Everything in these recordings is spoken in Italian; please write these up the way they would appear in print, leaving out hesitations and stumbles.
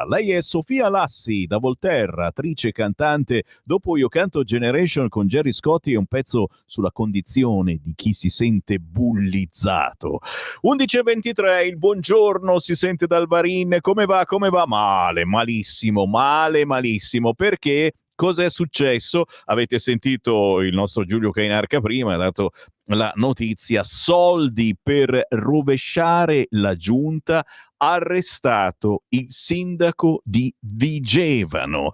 Lega. Lei è Sofia Lassi, da Volterra, attrice e cantante. Dopo Io canto Generation con Gerry Scotti è un pezzo sulla condizione di chi si sente bullizzato. 11:23, il buongiorno si sente dal Varin. Come va? Come va? Male, malissimo, male, malissimo. Perché? Cos'è successo? Avete sentito il nostro Giulio Cainarca prima, ha dato la notizia: soldi per rovesciare la giunta, arrestato il sindaco di Vigevano,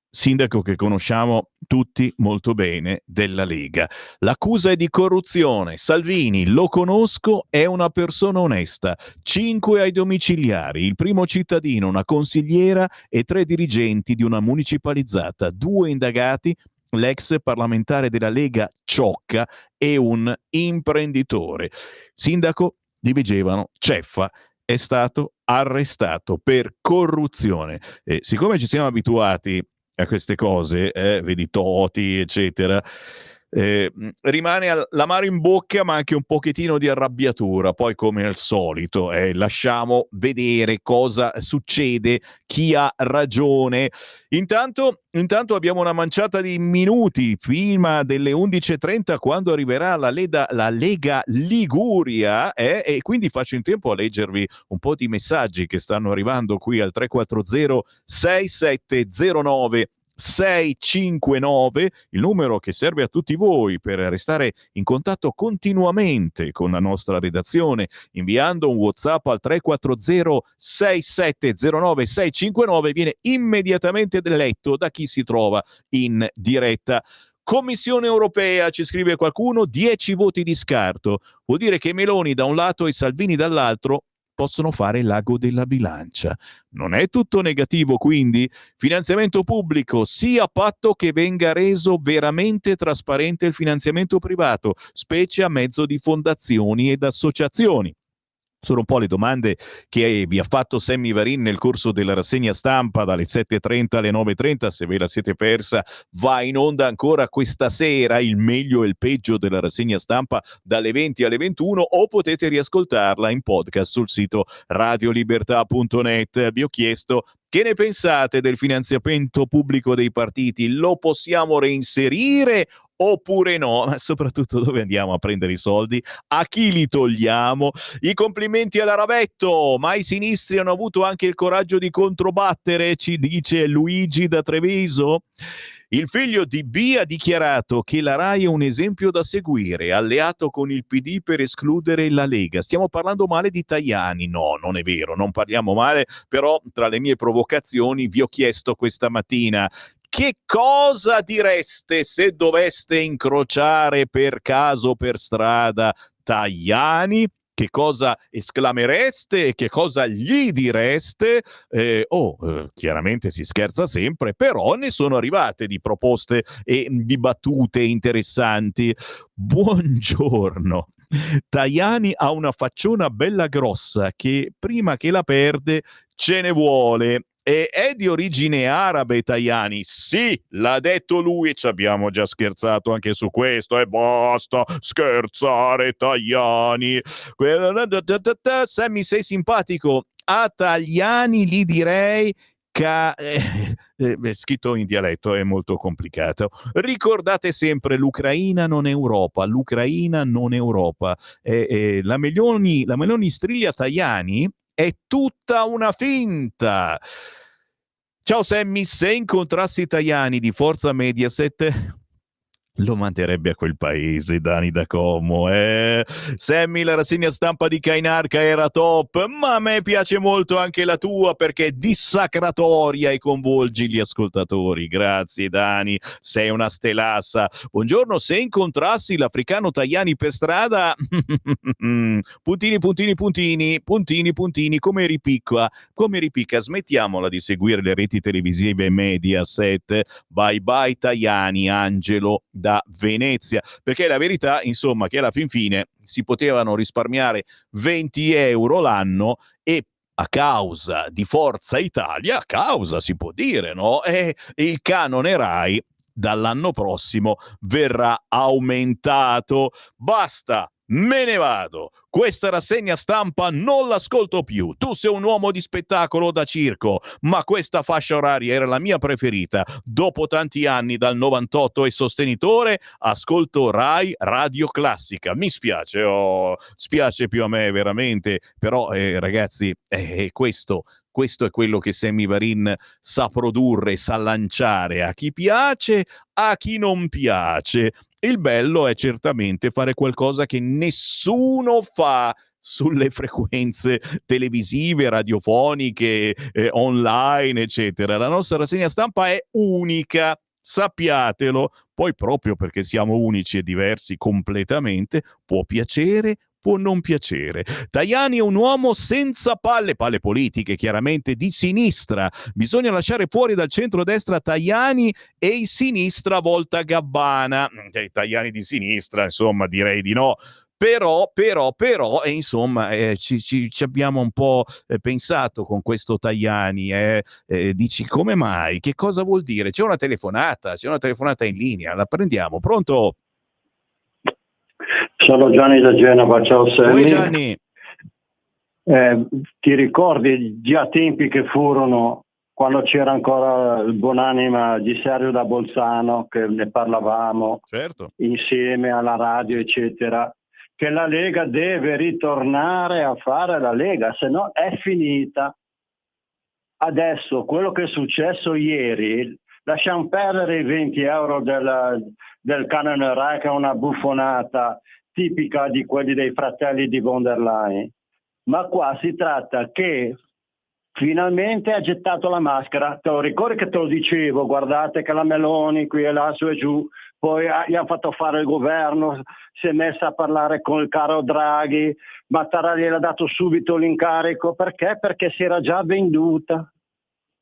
sindaco che conosciamo tutti molto bene della Lega. L'accusa è di corruzione. Salvini, lo conosco, è una persona onesta. 5 ai domiciliari, il primo cittadino, una consigliera e 3 dirigenti di una municipalizzata, 2 indagati, l'ex parlamentare della Lega Ciocca e un imprenditore. Sindaco di Vigevano, Ceffa, è stato arrestato per corruzione. Siccome ci siamo abituati a queste cose, vedi Toti, eccetera, rimane l'amaro in bocca, ma anche un pochettino di arrabbiatura. Poi, come al solito, lasciamo vedere cosa succede, chi ha ragione. Intanto abbiamo una manciata di minuti prima delle 11:30, quando arriverà la Lega Liguria, e quindi faccio in tempo a leggervi un po' di messaggi che stanno arrivando qui al 340 6709 659, il numero che serve a tutti voi per restare in contatto continuamente con la nostra redazione, inviando un WhatsApp al 340 6709 659, viene immediatamente letto da chi si trova in diretta. Commissione europea, ci scrive qualcuno, 10 voti di scarto. Vuol dire che Meloni da un lato e Salvini dall'altro possono fare l'ago della bilancia. Non è tutto negativo, quindi? Finanziamento pubblico, sì, a patto che venga reso veramente trasparente il finanziamento privato, specie a mezzo di fondazioni ed associazioni. Sono un po' le domande che vi ha fatto Sammy Varin nel corso della rassegna stampa dalle 7:30 alle 9:30. Se ve la siete persa, va in onda ancora questa sera il meglio e il peggio della rassegna stampa dalle 20 alle 21, o potete riascoltarla in podcast sul sito radiolibertà.net. Vi ho chiesto: che ne pensate del finanziamento pubblico dei partiti? Lo possiamo reinserire oppure no? Ma soprattutto, dove andiamo a prendere i soldi? A chi li togliamo? I complimenti alla Ravetto, ma i sinistri hanno avuto anche il coraggio di controbattere, ci dice Luigi da Treviso. Il figlio di B ha dichiarato che la RAI è un esempio da seguire, alleato con il PD per escludere la Lega. Stiamo parlando male di Tajani? No, non è vero, non parliamo male, però tra le mie provocazioni vi ho chiesto questa mattina: che cosa direste se doveste incrociare per caso per strada Tajani? Che cosa esclamereste e che cosa gli direste? Chiaramente si scherza sempre, però ne sono arrivate di proposte e di battute interessanti. Buongiorno. Tajani ha una facciona bella grossa che prima che la perde ce ne vuole. E è di origine arabe Tajani? Sì, l'ha detto lui, e ci abbiamo già scherzato anche su questo, e basta scherzare Tajani. Sammy, sei simpatico. A Tajani gli direi scritto in dialetto è molto complicato. Ricordate sempre: l'Ucraina non è Europa, l'Ucraina non è Europa. La Meloni striglia Tajani, è tutta una finta. Ciao Sammy, se incontrassi Tajani di Forza Mediaset, lo manderebbe a quel paese, Dani da Como. Sammy, la rassegna stampa di Cainarca era top, ma a me piace molto anche la tua, perché è dissacratoria e coinvolgi gli ascoltatori. Grazie Dani, sei una stelassa. Buongiorno, se incontrassi l'africano Tajani per strada, puntini, puntini, puntini, puntini, puntini, come ripicca, smettiamola di seguire le reti televisive Mediaset. Bye bye Tajani, Angelo da Venezia, perché la verità, insomma, che alla fin fine si potevano risparmiare 20 euro l'anno, e a causa di Forza Italia, a causa si può dire, no? E il canone Rai dall'anno prossimo verrà aumentato. Basta, me ne vado. questa rassegna stampa non l'ascolto più. Tu sei un uomo di spettacolo da circo, ma questa fascia oraria era la mia preferita. Dopo tanti anni, dal 98 e sostenitore, ascolto Rai Radio Classica. Mi spiace, spiace più a me veramente, però ragazzi, questo è quello che Sammy Varin sa produrre, sa lanciare a chi piace, a chi non piace. Il bello è certamente fare qualcosa che nessuno fa sulle frequenze televisive, radiofoniche, online, eccetera. La nostra rassegna stampa è unica, sappiatelo. Poi proprio perché siamo unici e diversi completamente, può piacere, può non piacere. Tajani è un uomo senza palle politiche, chiaramente di sinistra. Bisogna lasciare fuori dal centrodestra Tajani e i sinistra volta Gabbana. I Tajani di sinistra, insomma, direi di no. Però, insomma, ci abbiamo un po' pensato con questo Tajani. Dici, come mai? Che cosa vuol dire? C'è una telefonata in linea, la prendiamo. Pronto? Sono Gianni da Genova, ciao Sammy. Oi Gianni. Ti ricordi già tempi che furono quando c'era ancora il buonanima di Sergio da Bolzano, che ne parlavamo, certo, insieme alla radio, eccetera, che la Lega deve ritornare a fare la Lega, se no è finita. Adesso quello che è successo ieri, lasciamo perdere i 20 euro del canone Rai, che è una buffonata tipica di quelli dei fratelli di von der Leyen, ma qua si tratta che finalmente ha gettato la maschera. Te lo ricordi che te lo dicevo, guardate che la Meloni qui e là, su e giù, poi gli hanno fatto fare il governo, si è messa a parlare con il caro Draghi, Mattarella gliel'ha dato subito l'incarico, perché? Perché si era già venduta.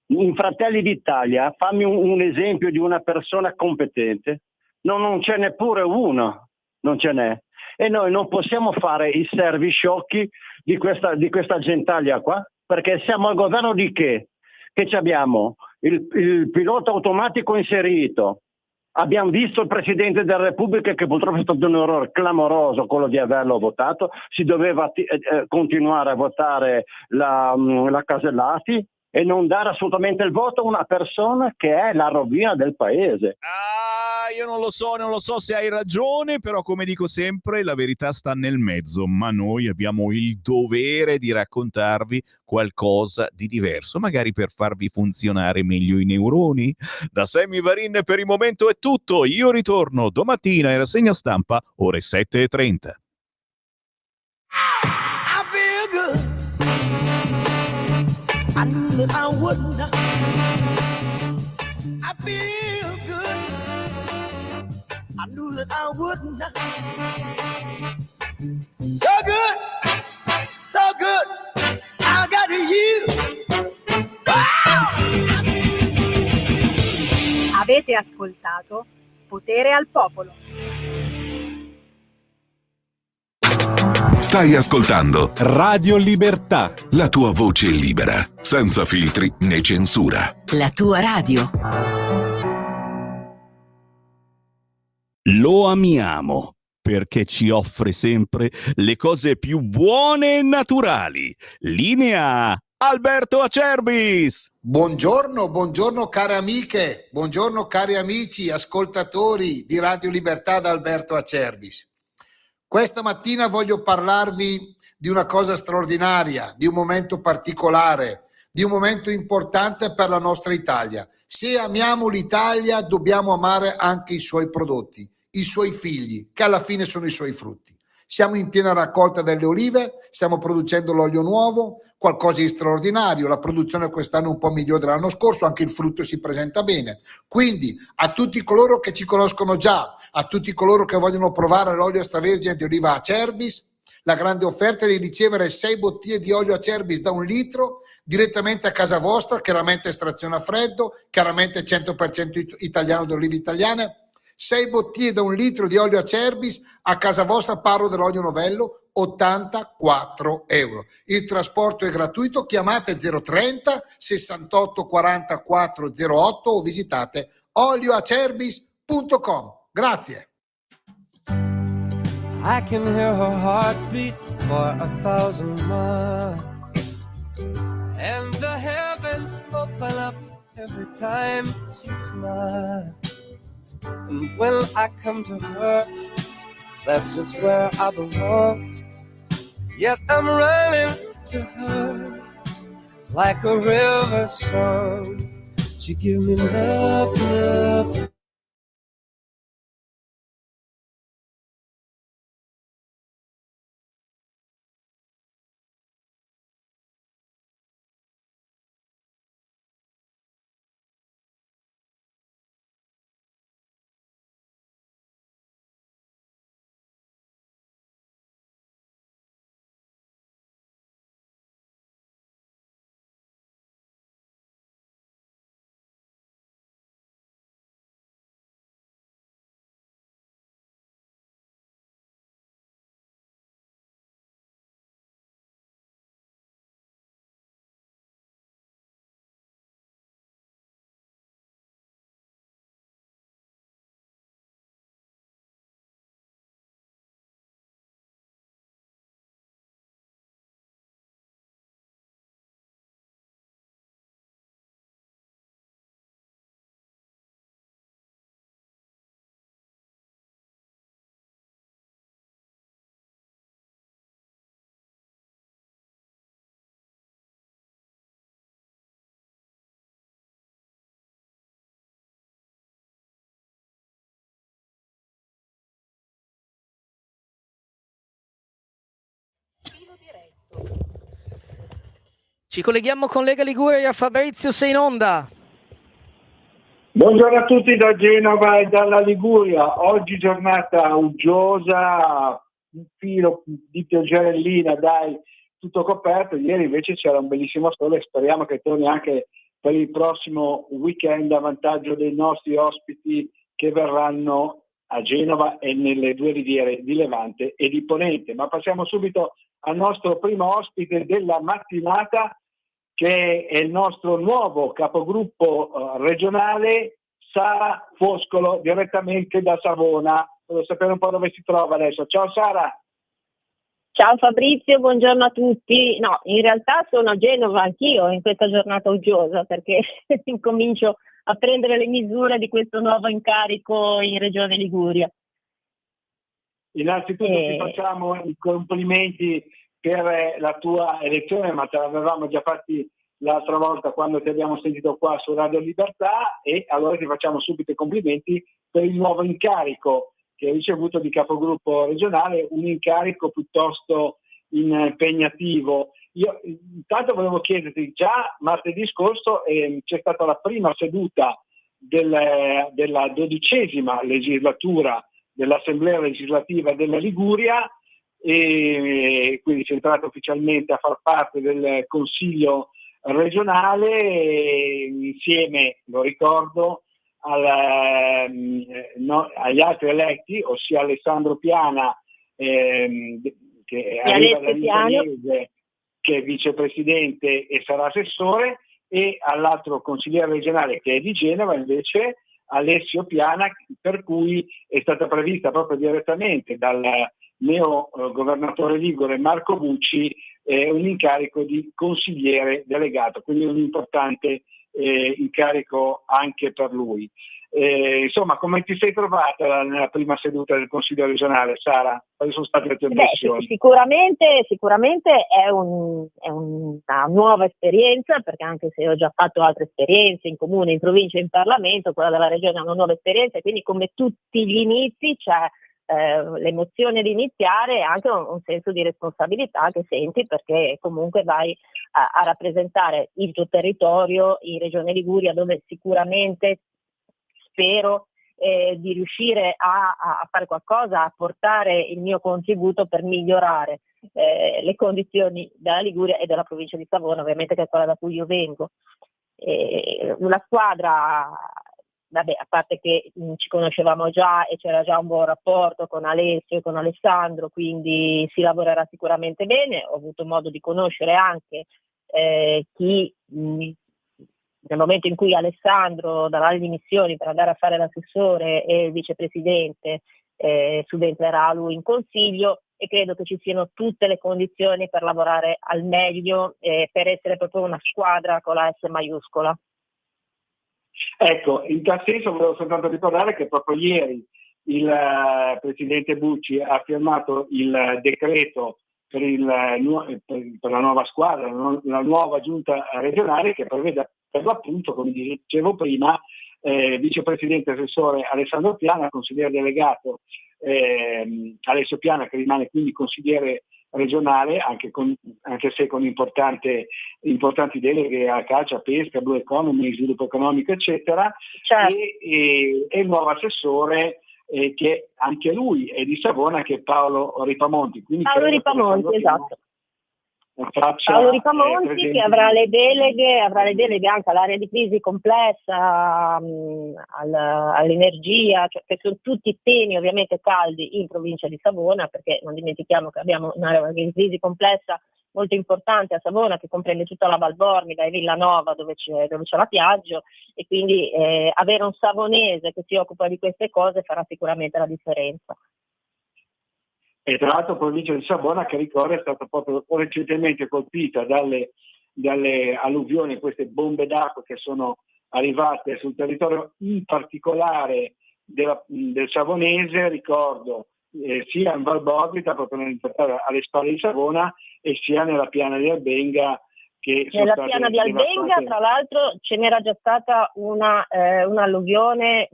In Fratelli d'Italia, fammi un esempio di una persona competente, non c'è neppure uno, non ce n'è. E noi non possiamo fare i servi sciocchi di questa gentaglia qua, perché siamo al governo di che? Che abbiamo il pilota automatico inserito, abbiamo visto il Presidente della Repubblica, che purtroppo è stato un errore clamoroso quello di averlo votato, si doveva continuare a votare la Casellati e non dare assolutamente il voto a una persona che è la rovina del paese. Io non lo so se hai ragione, però come dico sempre, la verità sta nel mezzo, ma noi abbiamo il dovere di raccontarvi qualcosa di diverso, magari per farvi funzionare meglio i neuroni. Da Sammy Varin per il momento è tutto, io ritorno domattina in rassegna stampa ore 7:30. I knew that I wouldn't. I feel good. I knew that I wouldn't. So good. I got you. Avete ascoltato Potere al Popolo. Stai ascoltando Radio Libertà, la tua voce libera, senza filtri né censura. La tua radio. Lo amiamo perché ci offre sempre le cose più buone e naturali. Linea Alberto Acerbis. Buongiorno care amiche, buongiorno cari amici, ascoltatori di Radio Libertà da Alberto Acerbis. Questa mattina voglio parlarvi di una cosa straordinaria, di un momento particolare, di un momento importante per la nostra Italia. Se amiamo l'Italia, dobbiamo amare anche i suoi prodotti, i suoi figli, che alla fine sono i suoi frutti. Siamo in piena raccolta delle olive, stiamo producendo l'olio nuovo, qualcosa di straordinario. La produzione quest'anno è un po' migliore dell'anno scorso, anche il frutto si presenta bene. Quindi a tutti coloro che ci conoscono già, a tutti coloro che vogliono provare l'olio extravergine di oliva Acerbis, la grande offerta è di ricevere 6 bottiglie di olio Acerbis da 1 litro direttamente a casa vostra, chiaramente estrazione a freddo, chiaramente 100% italiano di olive italiane. 6 bottiglie da 1 litro di olio Acerbis a casa vostra, parlo dell'olio novello, 84 euro. Il trasporto è gratuito, chiamate 030 68 44 08 o visitate olioacerbis.com. Grazie. I can hear her heartbeat for 1,000 miles, and the heavens open up every time she smiles. And when I come to her, that's just where I belong. Yet I'm running to her like a river song. She give me love, love. Ci colleghiamo con Lega Liguria. Fabrizio, sei in onda. Buongiorno a tutti da Genova e dalla Liguria. Oggi giornata uggiosa, un filo di pioggerellina, dai, tutto coperto. Ieri invece c'era un bellissimo sole, speriamo che torni anche per il prossimo weekend a vantaggio dei nostri ospiti che verranno a Genova e nelle due riviere di Levante e di Ponente. Ma passiamo subito al nostro primo ospite della mattinata, che è il nostro nuovo capogruppo regionale, Sara Foscolo, direttamente da Savona. Voglio sapere un po' dove si trova adesso. Ciao Sara. Ciao Fabrizio, buongiorno a tutti. No, in realtà sono a Genova anch'io in questa giornata uggiosa, perché incomincio a prendere le misure di questo nuovo incarico in Regione Liguria. Innanzitutto ti facciamo i complimenti per la tua elezione, ma te l'avevamo già fatti l'altra volta quando ti abbiamo sentito qua su Radio Libertà, e allora ti facciamo subito i complimenti per il nuovo incarico che hai ricevuto di capogruppo regionale, un incarico piuttosto impegnativo. Io intanto volevo chiederti, già martedì scorso c'è stata la prima seduta della 12ª legislatura dell'Assemblea legislativa della Liguria, e quindi sei entrato ufficialmente a far parte del Consiglio regionale insieme, lo ricordo, agli altri eletti, ossia Alessandro Piana, che arriva dall'Intanese, che è vicepresidente e sarà assessore, e all'altro consigliere regionale che è di Genova invece Alessio Piana, per cui è stata prevista proprio direttamente dal neo governatore ligure Marco Bucci un incarico di consigliere delegato, quindi un importante incarico anche per lui. Insomma, come ti sei trovata nella prima seduta del Consiglio regionale, Sara? Quali sono state le tue impressioni? Sicuramente è una nuova esperienza, perché anche se ho già fatto altre esperienze in comune, in provincia e in Parlamento, quella della regione è una nuova esperienza, quindi come tutti gli inizi c'è l'emozione di iniziare e anche un senso di responsabilità che senti, perché comunque vai a rappresentare il tuo territorio in Regione Liguria, dove sicuramente spero di riuscire a fare qualcosa, a portare il mio contributo per migliorare le condizioni della Liguria e della provincia di Savona, ovviamente, che è quella da cui io vengo. La squadra, vabbè, a parte che ci conoscevamo già e c'era già un buon rapporto con Alessio e con Alessandro, quindi si lavorerà sicuramente bene. Ho avuto modo di conoscere anche chi nel momento in cui Alessandro darà le dimissioni per andare a fare l'assessore e il vicepresidente, subentrerà lui in consiglio, e credo che ci siano tutte le condizioni per lavorare al meglio, per essere proprio una squadra con la S maiuscola. Ecco, in tal senso volevo soltanto ricordare che proprio ieri il presidente Bucci ha firmato il decreto per la nuova squadra, la nuova giunta regionale, che prevede per l'appunto, come dicevo prima, vicepresidente assessore Alessandro Piana, consigliere delegato Alessio Piana, che rimane quindi consigliere regionale, anche se con importanti deleghe a calcio, a pesca, blue economy, sviluppo economico, eccetera, Certo. e il nuovo assessore che anche lui è di Savona, che è Paolo Ripamonti. Quindi Paolo Ripamonti, esatto. Paolo Ripamonti, che avrà le deleghe anche all'area di crisi complessa, all'energia, cioè, che sono tutti temi ovviamente caldi in provincia di Savona, perché non dimentichiamo che abbiamo un'area di crisi complessa molto importante a Savona, che comprende tutta la Val Bormida e Villanova, dove c'è la Piaggio, e quindi avere un savonese che si occupa di queste cose farà sicuramente la differenza. E tra l'altro provincia di Savona, che ricordo è stata proprio recentemente colpita dalle alluvioni, queste bombe d'acqua che sono arrivate sul territorio in particolare del Savonese, ricordo, sia in Val Bormida, proprio alle spalle di Savona, e sia nella piana di Albenga. Nella piana di Albenga, tra l'altro, ce n'era già stata un'alluvione,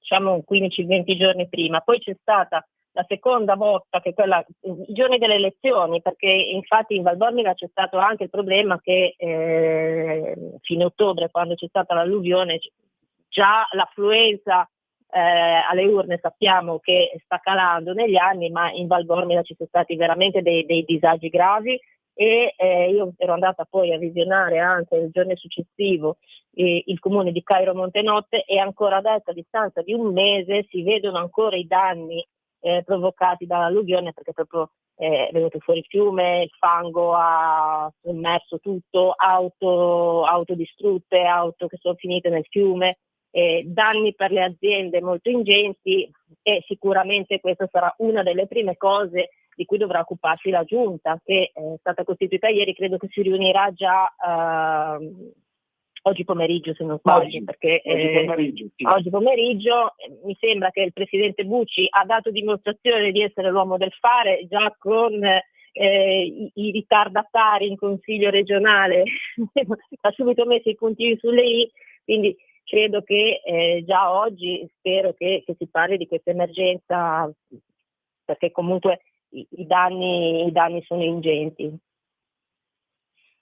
diciamo 15-20 giorni prima, poi c'è stata la seconda volta, che è quella i giorni delle elezioni, perché infatti in Val Bormida c'è stato anche il problema che fine ottobre, quando c'è stata l'alluvione, già l'affluenza alle urne sappiamo che sta calando negli anni, ma in Val Bormida ci sono stati veramente dei disagi gravi, e io ero andata poi a visionare anche il giorno successivo il comune di Cairo Montenotte, e ancora adesso, a distanza di un mese, si vedono ancora i danni provocati dall'alluvione, perché proprio è venuto fuori il fiume, il fango ha sommerso tutto, auto distrutte, auto che sono finite nel fiume, danni per le aziende molto ingenti, e sicuramente questa sarà una delle prime cose di cui dovrà occuparsi la giunta, che è stata costituita ieri. Credo che si riunirà già oggi pomeriggio, se non sbaglio, perché oggi pomeriggio mi sembra che il presidente Bucci ha dato dimostrazione di essere l'uomo del fare, già con i ritardatari in consiglio regionale ha subito messo i puntini sulle i, quindi credo che già oggi spero che si parli di questa emergenza, perché comunque i danni sono ingenti.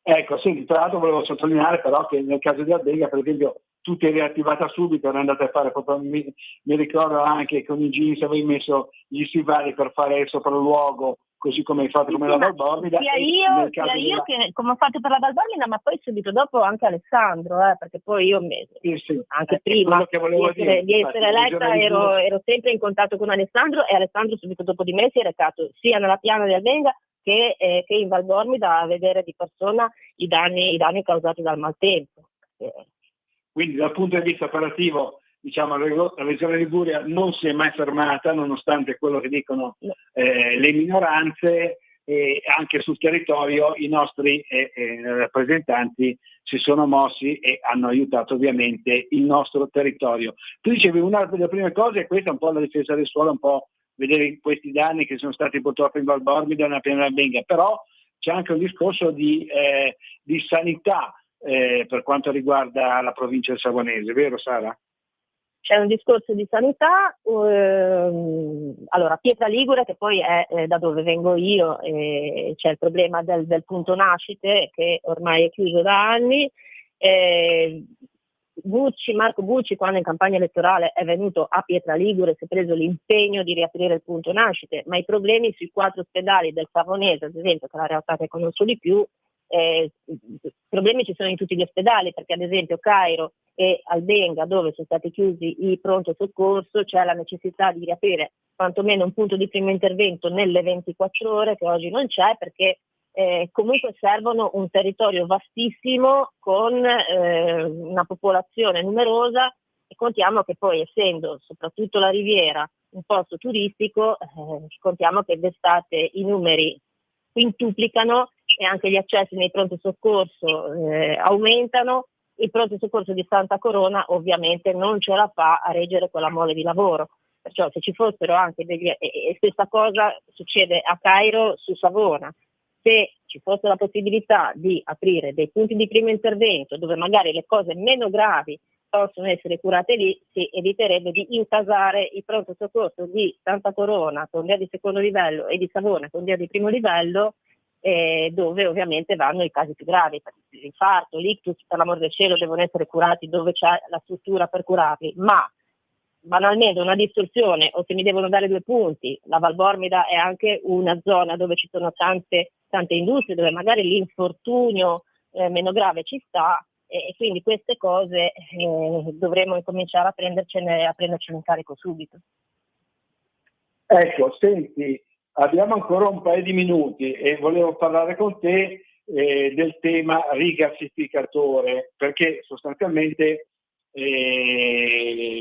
Ecco, sì, tra l'altro volevo sottolineare però che nel caso di Albenga, per esempio, tu ti eri attivata subito, eri andata a fare proprio, mi ricordo anche con i jeans avevi messo gli stivali per fare il sopralluogo, così come hai fatto come la Val Bormida. Sia io che come ho fatto per la Val Bormida, ma poi subito dopo anche Alessandro, perché poi io anche prima di essere eletta ero sempre in contatto con Alessandro, e Alessandro subito dopo di me si è recato sia nella piana di Albenga che in Val Bormida a vedere di persona i danni causati dal maltempo. Quindi dal punto di vista operativo, diciamo, la Regione Liguria non si è mai fermata, nonostante quello che dicono le minoranze, e anche sul territorio i nostri rappresentanti si sono mossi e hanno aiutato ovviamente il nostro territorio. Tu dicevi, una delle prime cose è questa, un po' la difesa del suolo, un po' vedere questi danni che sono stati purtroppo in Val Bormida e nella piana Albenga, però c'è anche un discorso di sanità per quanto riguarda la provincia savonese, vero Sara? C'è un discorso di sanità, allora Pietra Ligure, che poi è da dove vengo io, c'è il problema del punto nascite che ormai è chiuso da anni. Marco Bucci, quando in campagna elettorale è venuto a Pietra Ligure, si è preso l'impegno di riaprire il punto nascite, ma i problemi sui 4 ospedali del Savonese, ad esempio, che è la realtà che conosco di più, problemi ci sono in tutti gli ospedali, perché ad esempio Cairo e Albenga, dove sono stati chiusi i pronto soccorso, c'è la necessità di riaprire quantomeno un punto di primo intervento nelle 24 ore, che oggi non c'è, perché comunque servono un territorio vastissimo con una popolazione numerosa, e contiamo che poi, essendo soprattutto la Riviera un posto turistico, contiamo che d'estate i numeri quintuplicano e anche gli accessi nei pronto soccorso aumentano. Il pronto soccorso di Santa Corona ovviamente non ce la fa a reggere quella mole di lavoro, perciò se ci fossero anche e stessa cosa succede a Cairo su Savona, se ci fosse la possibilità di aprire dei punti di primo intervento dove magari le cose meno gravi possono essere curate lì, si eviterebbe di incasare il pronto soccorso di Santa Corona con via di secondo livello e di Savona con via di primo livello, dove ovviamente vanno i casi più gravi, l'infarto, l'ictus, per l'amor del cielo, devono essere curati dove c'è la struttura per curarli, ma banalmente una distorsione, o se mi devono dare 2 punti, la Valbormida è anche una zona dove ci sono tante industrie, dove magari l'infortunio meno grave ci sta, e quindi queste cose dovremmo incominciare a prendercene in carico subito. Ecco, senti, abbiamo ancora un paio di minuti e volevo parlare con te del tema rigassificatore, perché sostanzialmente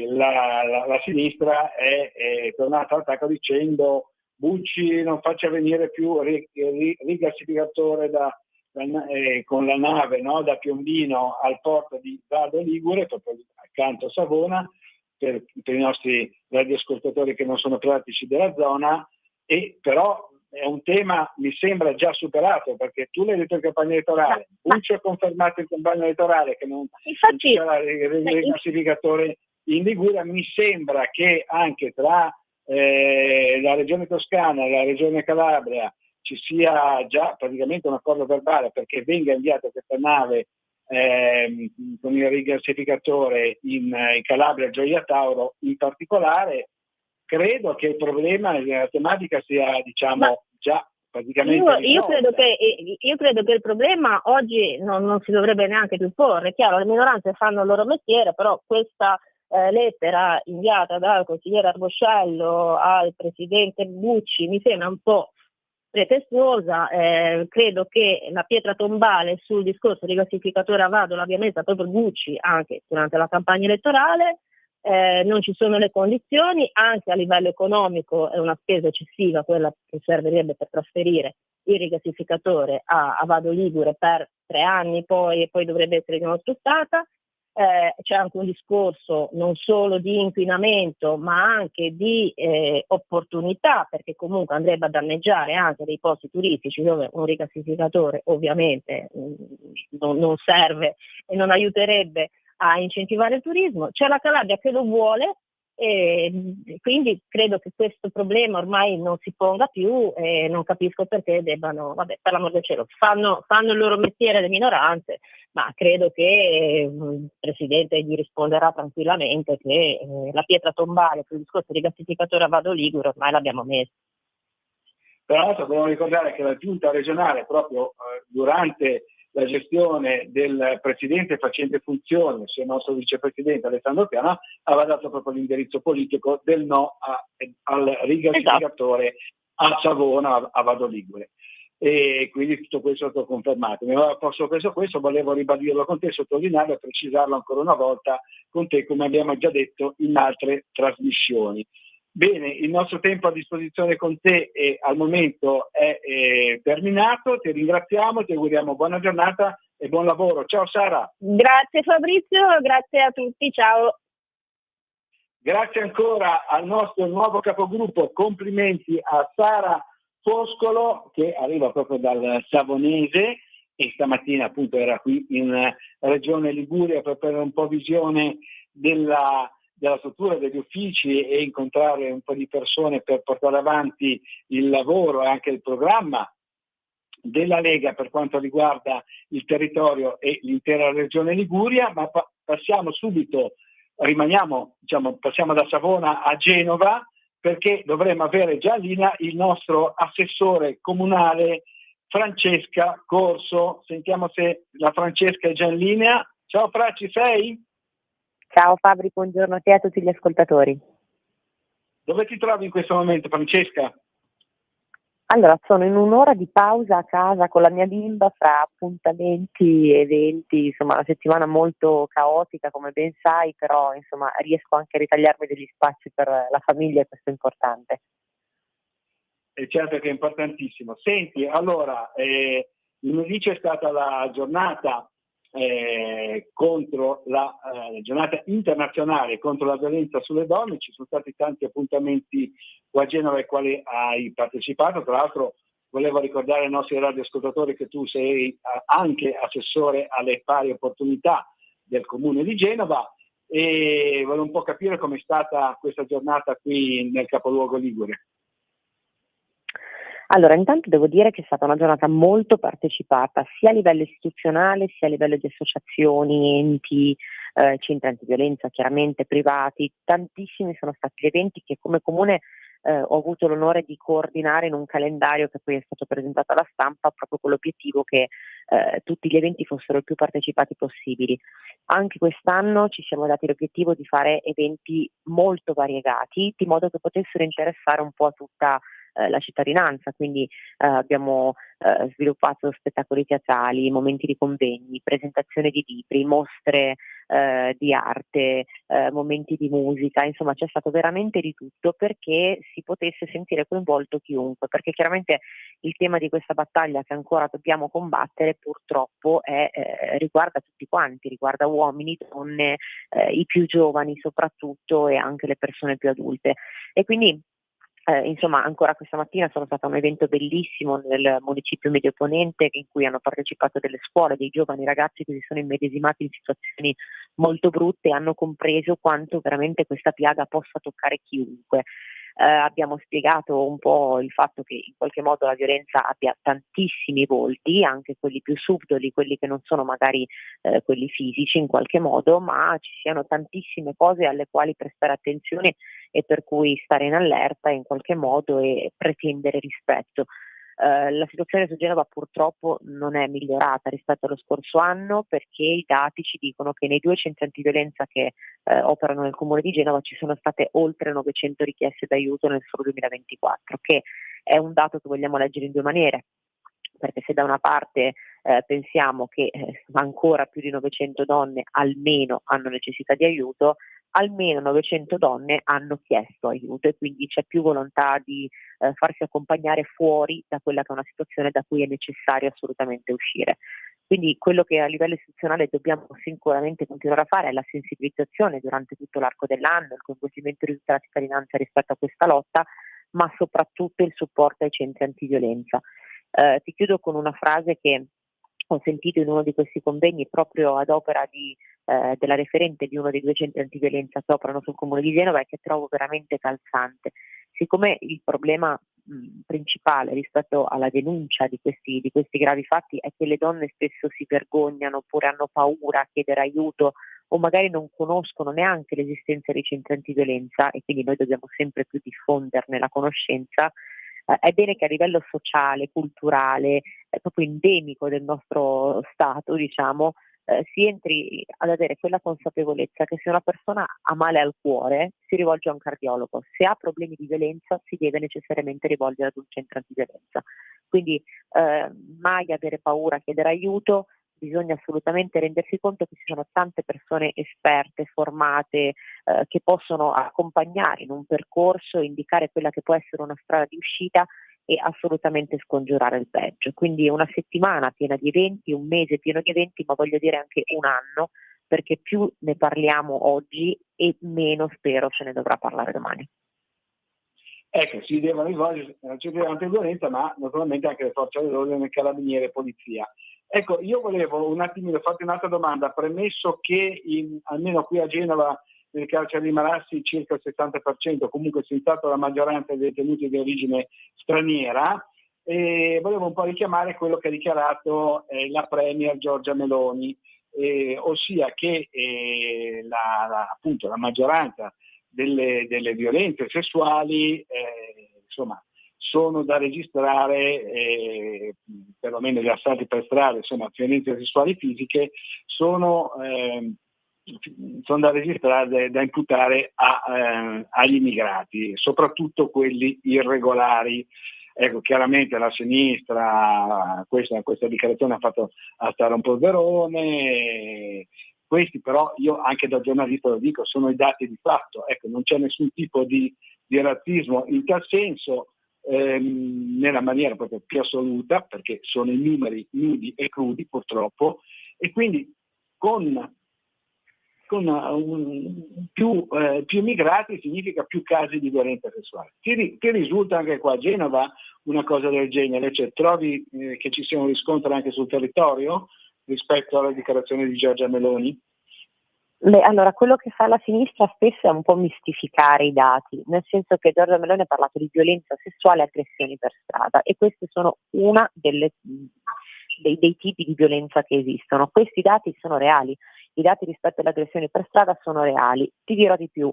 la sinistra è tornata all'attacco dicendo Bucci non faccia venire più rigassificatore con la nave, no? Da Piombino al porto di Vado Ligure, proprio accanto a Savona, per i nostri radioascoltatori che non sono pratici della zona, e però è un tema, mi sembra, già superato, perché tu l'hai detto in campagna elettorale, Bucci ha confermato in campagna elettorale che non ci sarà il rigassificatore in Liguria. Mi sembra che anche tra la regione Toscana e la regione Calabria ci sia già praticamente un accordo verbale perché venga inviata questa nave con il rigassificatore in Calabria, Gioia Tauro in particolare. Credo che il problema, la tematica sia, diciamo, già praticamente io credo che il problema oggi non si dovrebbe neanche più porre. È chiaro, le minoranze fanno il loro mestiere, però questa lettera inviata dal consigliere Arboscello al presidente Bucci mi sembra un po' pretestuosa. Credo che la pietra tombale sul discorso di rigassificatore a Vado l'abbia messa proprio Bucci anche durante la campagna elettorale. Non ci sono le condizioni, anche a livello economico è una spesa eccessiva quella che servirebbe per trasferire il rigassificatore a Vado Ligure per 3 anni e poi dovrebbe essere di nuovo spostata. C'è anche un discorso non solo di inquinamento ma anche di opportunità, perché comunque andrebbe a danneggiare anche dei posti turistici dove un rigassificatore ovviamente non serve e non aiuterebbe a incentivare il turismo. C'è la Calabria che lo vuole e quindi credo che questo problema ormai non si ponga più e non capisco perché debbano, per l'amor del cielo, fanno il loro mestiere le minoranze, ma credo che il Presidente gli risponderà tranquillamente che la pietra tombale sul discorso di rigassificatore a Vado Ligure ormai l'abbiamo messa. Tra l'altro dobbiamo ricordare che la giunta regionale proprio durante la gestione del presidente facente funzione, sia il nostro vicepresidente Alessandro Piana, aveva dato proprio l'indirizzo politico del no al rigassificatore a Savona, a Vado Ligure. E quindi tutto questo è stato confermato. Mi aveva posto questo, volevo ribadirlo con te, sottolinearlo e precisarlo ancora una volta con te, come abbiamo già detto in altre trasmissioni. Bene, il nostro tempo a disposizione con te al momento è terminato, ti ringraziamo, ti auguriamo buona giornata e buon lavoro. Ciao Sara. Grazie Fabrizio, grazie a tutti, ciao. Grazie ancora al nostro nuovo capogruppo, complimenti a Sara Foscolo che arriva proprio dal Savonese e stamattina appunto era qui in Regione Liguria per avere un po' visione della struttura degli uffici e incontrare un po' di persone per portare avanti il lavoro e anche il programma della Lega per quanto riguarda il territorio e l'intera regione Liguria, ma passiamo subito, passiamo da Savona a Genova perché dovremmo avere già in linea il nostro assessore comunale Francesca Corso. Sentiamo se la Francesca è già in linea. Ciao Fra, ci sei? Ciao Fabri, buongiorno a te e a tutti gli ascoltatori. Dove ti trovi in questo momento, Francesca? Allora, sono in un'ora di pausa a casa con la mia bimba fra appuntamenti, eventi, insomma una settimana molto caotica come ben sai, però insomma riesco anche a ritagliarmi degli spazi per la famiglia e questo è importante. E certo che è importantissimo. Senti, allora, lunedì c'è stata la giornata contro la giornata internazionale contro la violenza sulle donne, ci sono stati tanti appuntamenti qua a Genova ai quali hai partecipato. Tra l'altro volevo ricordare ai nostri radioascoltatori che tu sei anche assessore alle pari opportunità del Comune di Genova e volevo un po' capire com'è stata questa giornata qui nel capoluogo ligure. Allora, intanto devo dire che è stata una giornata molto partecipata, sia a livello istituzionale, sia a livello di associazioni, enti, centri antiviolenza, chiaramente privati. Tantissimi sono stati gli eventi che come comune ho avuto l'onore di coordinare in un calendario che poi è stato presentato alla stampa, proprio con l'obiettivo che tutti gli eventi fossero il più partecipati possibili. Anche quest'anno ci siamo dati l'obiettivo di fare eventi molto variegati, di modo che potessero interessare un po' a tutta la cittadinanza, quindi abbiamo sviluppato spettacoli teatrali, momenti di convegni, presentazione di libri, mostre di arte, momenti di musica, insomma c'è stato veramente di tutto perché si potesse sentire coinvolto chiunque, perché chiaramente il tema di questa battaglia che ancora dobbiamo combattere purtroppo riguarda tutti quanti, riguarda uomini, donne, i più giovani soprattutto e anche le persone più adulte e quindi insomma, ancora questa mattina sono stata a un evento bellissimo nel municipio Medio Ponente in cui hanno partecipato delle scuole, dei giovani ragazzi che si sono immedesimati in situazioni molto brutte e hanno compreso quanto veramente questa piaga possa toccare chiunque. Abbiamo spiegato un po' il fatto che in qualche modo la violenza abbia tantissimi volti, anche quelli più subdoli, quelli che non sono magari quelli fisici in qualche modo, ma ci siano tantissime cose alle quali prestare attenzione e per cui stare in allerta in qualche modo e pretendere rispetto. La situazione su Genova purtroppo non è migliorata rispetto allo scorso anno perché i dati ci dicono che nei 2 centri antiviolenza che operano nel comune di Genova ci sono state oltre 900 richieste d'aiuto nel solo 2024, che è un dato che vogliamo leggere in 2 maniere, perché se da una parte pensiamo che ancora più di 900 donne almeno hanno necessità di aiuto, almeno 900 donne hanno chiesto aiuto e quindi c'è più volontà di farsi accompagnare fuori da quella che è una situazione da cui è necessario assolutamente uscire. Quindi quello che a livello istituzionale dobbiamo sicuramente continuare a fare è la sensibilizzazione durante tutto l'arco dell'anno, il coinvolgimento di tutta la cittadinanza rispetto a questa lotta, ma soprattutto il supporto ai centri antiviolenza. Ti chiudo con una frase che ho sentito in uno di questi convegni proprio ad opera della referente di uno dei 2 centri antiviolenza che operano sul comune di Genova e che trovo veramente calzante. Siccome il problema principale rispetto alla denuncia di questi gravi fatti è che le donne spesso si vergognano oppure hanno paura a chiedere aiuto o magari non conoscono neanche l'esistenza dei centri antiviolenza e quindi noi dobbiamo sempre più diffonderne la conoscenza, è bene che a livello sociale, culturale, proprio endemico del nostro Stato, diciamo, si entri ad avere quella consapevolezza che se una persona ha male al cuore si rivolge a un cardiologo, se ha problemi di violenza si deve necessariamente rivolgere ad un centro antiviolenza. Quindi mai avere paura a chiedere aiuto, bisogna assolutamente rendersi conto che ci sono tante persone esperte, formate, che possono accompagnare in un percorso, indicare quella che può essere una strada di uscita e assolutamente scongiurare il peggio. Quindi una settimana piena di eventi, un mese pieno di eventi, ma voglio dire anche un anno, perché più ne parliamo oggi e meno spero se ne dovrà parlare domani. Ecco, si devono rivolgere al centro antiviolenza, ma naturalmente anche le forze dell'ordine, carabinieri e polizia. Ecco, io volevo un attimino farti un'altra domanda, premesso che almeno qui a Genova nel carcere di Marassi circa il 70%, comunque si è stata la maggioranza dei detenuti di origine straniera, e volevo un po' richiamare quello che ha dichiarato la Premier Giorgia Meloni, ossia che appunto la maggioranza delle violenze sessuali insomma sono da registrare, perlomeno gli assalti per strada, insomma violenze sessuali fisiche sono da registrare, da imputare agli immigrati, soprattutto quelli irregolari. Ecco, chiaramente la sinistra questa dichiarazione ha fatto alzare un po' il verone. Questi però, io anche da giornalista lo dico, sono i dati di fatto. Ecco, non c'è nessun tipo di razzismo in tal senso, nella maniera proprio più assoluta, perché sono i numeri nudi e crudi purtroppo, e quindi con più immigrati significa più casi di violenza sessuale. Ti risulta anche qua a Genova una cosa del genere? Cioè, trovi che ci sia un riscontro anche sul territorio rispetto alla dichiarazione di Giorgia Meloni? Beh, allora, quello che fa la sinistra spesso è un po' mistificare i dati, nel senso che Giorgia Meloni ha parlato di violenza sessuale e aggressioni per strada, e questi sono una dei tipi di violenza che esistono. Questi dati sono reali, i dati rispetto alle aggressioni per strada sono reali. Ti dirò di più,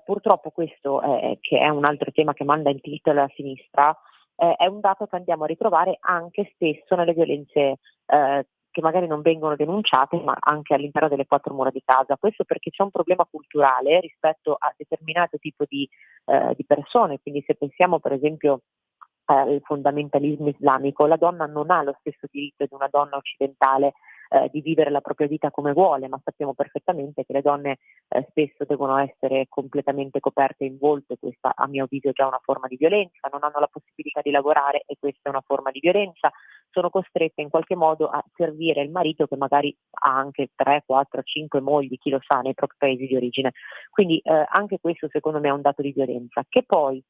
purtroppo questo, che è un altro tema che manda in tilt alla sinistra, è un dato che andiamo a ritrovare anche spesso nelle violenze che magari non vengono denunciate, ma anche all'interno delle quattro mura di casa. Questo perché c'è un problema culturale rispetto a determinato tipo di persone. Quindi se pensiamo per esempio al fondamentalismo islamico, la donna non ha lo stesso diritto di una donna occidentale di vivere la propria vita come vuole, ma sappiamo perfettamente che le donne spesso devono essere completamente coperte in volto, e questa a mio avviso è già una forma di violenza, non hanno la possibilità di lavorare e questa è una forma di violenza, sono costrette in qualche modo a servire il marito che magari ha anche 3, 4, 5 mogli, chi lo sa, nei propri paesi di origine. Quindi anche questo secondo me è un dato di violenza. Che poi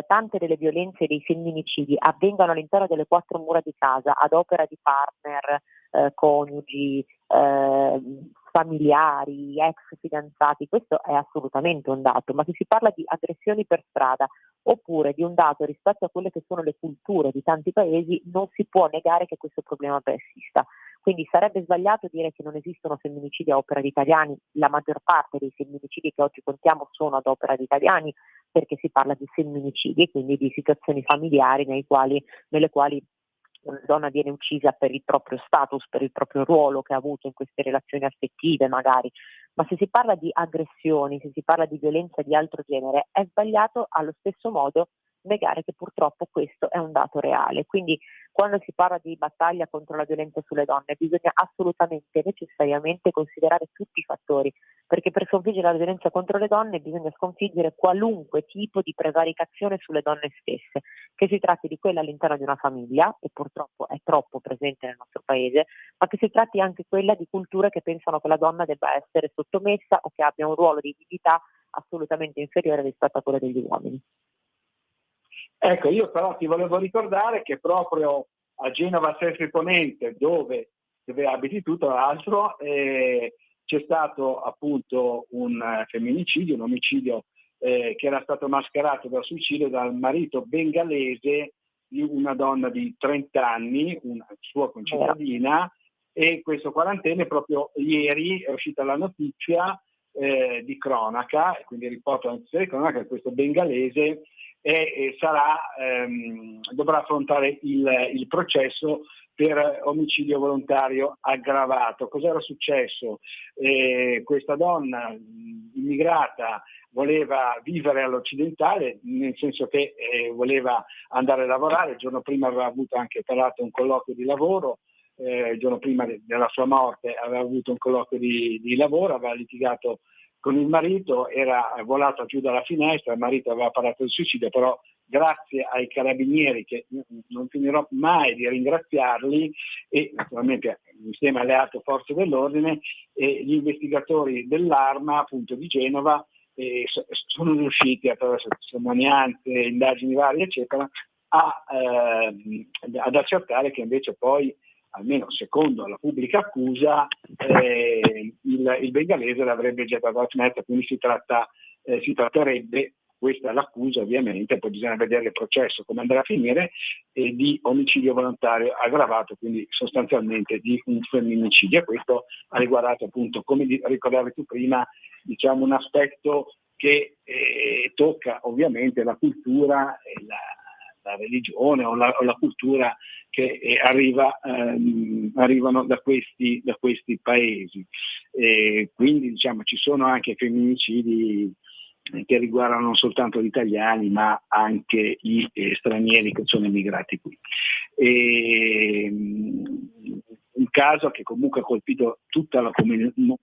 tante delle violenze e dei femminicidi avvengano all'interno delle quattro mura di casa ad opera di partner, coniugi, familiari, ex fidanzati, questo è assolutamente un dato, ma se si parla di aggressioni per strada oppure di un dato rispetto a quelle che sono le culture di tanti paesi, non si può negare che questo problema persista. Quindi sarebbe sbagliato dire che non esistono femminicidi a opera di italiani, la maggior parte dei femminicidi che oggi contiamo sono ad opera di italiani, perché si parla di femminicidi e quindi di situazioni familiari nelle quali una donna viene uccisa per il proprio status, per il proprio ruolo che ha avuto in queste relazioni affettive magari. Ma se si parla di aggressioni, se si parla di violenza di altro genere, è sbagliato allo stesso modo negare che purtroppo questo è un dato reale. Quindi quando si parla di battaglia contro la violenza sulle donne bisogna assolutamente, necessariamente considerare tutti i fattori, perché per sconfiggere la violenza contro le donne bisogna sconfiggere qualunque tipo di prevaricazione sulle donne stesse, che si tratti di quella all'interno di una famiglia, e purtroppo è troppo presente nel nostro paese, ma che si tratti anche quella di culture che pensano che la donna debba essere sottomessa o che abbia un ruolo di dignità assolutamente inferiore rispetto a quello degli uomini. Ecco, io però ti volevo ricordare che proprio a Genova Sestri Ponente, dove abiti tu tra l'altro, c'è stato appunto un femminicidio, un omicidio che era stato mascherato da suicidio dal marito bengalese di una donna di 30 anni, una sua concittadina, e questo quarantenne proprio ieri è uscita la notizia di cronaca, quindi riporto la notizia di cronaca che questo bengalese dovrà affrontare il processo per omicidio volontario aggravato. Cos'era successo? Questa donna immigrata voleva vivere all'occidentale, nel senso che voleva andare a lavorare, il giorno prima aveva avuto anche tra l'altro un colloquio di lavoro, il giorno prima della sua morte aveva avuto un colloquio di lavoro, aveva litigato con il marito, era volato giù dalla finestra, il marito aveva parlato di suicidio, però grazie ai carabinieri, che non finirò mai di ringraziarli, e naturalmente insieme alle altre forze dell'ordine, gli investigatori dell'Arma appunto di Genova sono riusciti attraverso testimonianze, indagini varie eccetera ad accertare che invece poi, almeno secondo la pubblica accusa, il bengalese l'avrebbe gettato alla finestra, quindi si tratterebbe, questa è l'accusa ovviamente, poi bisogna vedere il processo come andrà a finire, di omicidio volontario aggravato, quindi sostanzialmente di un femminicidio. E questo ha riguardato appunto, come ricordavi tu prima, diciamo un aspetto che tocca ovviamente la cultura e la religione o la cultura che arrivano da questi paesi. Quindi diciamo ci sono anche femminicidi che riguardano non soltanto gli italiani ma anche gli stranieri che sono emigrati qui. Un caso che comunque ha colpito tutta la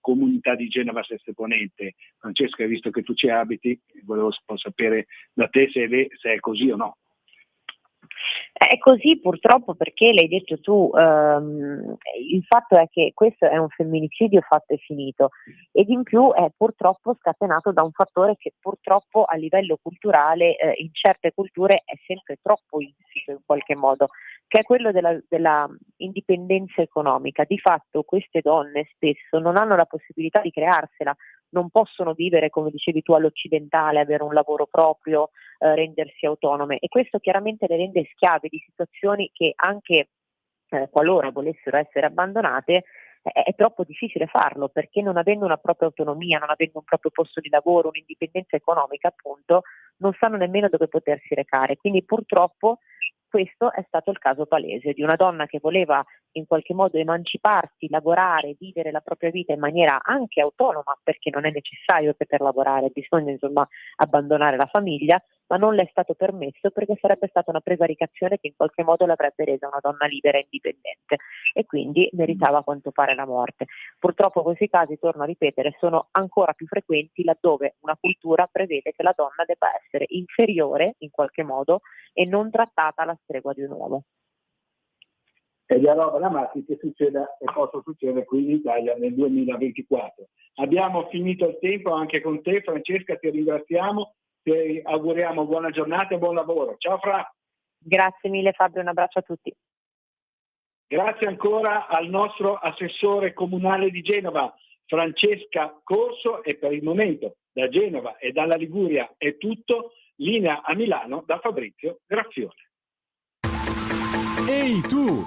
comunità di Genova Seste Ponente. Francesca, visto che tu ci abiti, volevo sapere da te se è così o no. È così purtroppo, perché l'hai detto tu, il fatto è che questo è un femminicidio fatto e finito, ed in più è purtroppo scatenato da un fattore che purtroppo a livello culturale in certe culture è sempre troppo insito in qualche modo, che è quello della indipendenza economica. Di fatto queste donne spesso non hanno la possibilità di crearsela, non possono vivere, come dicevi tu, all'occidentale, avere un lavoro proprio, rendersi autonome, e questo chiaramente le rende schiave di situazioni che anche qualora volessero essere abbandonate è troppo difficile farlo, perché non avendo una propria autonomia, non avendo un proprio posto di lavoro, un'indipendenza economica appunto, non sanno nemmeno dove potersi recare. Quindi purtroppo questo è stato il caso palese di una donna che voleva in qualche modo emanciparsi, lavorare, vivere la propria vita in maniera anche autonoma, perché non è necessario che per lavorare bisogna insomma abbandonare la famiglia, ma non le è stato permesso perché sarebbe stata una prevaricazione che in qualche modo l'avrebbe resa una donna libera e indipendente, e quindi meritava a quanto pare la morte. Purtroppo questi casi, torno a ripetere, sono ancora più frequenti laddove una cultura prevede che la donna debba essere inferiore in qualche modo e non trattata alla stregua di un uomo. Ed è roba da matti che succeda e possa succedere qui in Italia nel 2024. Abbiamo finito il tempo anche con te, Francesca, ti ringraziamo, ti auguriamo buona giornata e buon lavoro. Ciao Fra. Grazie mille Fabio, un abbraccio a tutti. Grazie ancora al nostro assessore comunale di Genova, Francesca Corso, e per il momento da Genova e dalla Liguria è tutto. Linea a Milano da Fabrizio Graffione. Ehi tu!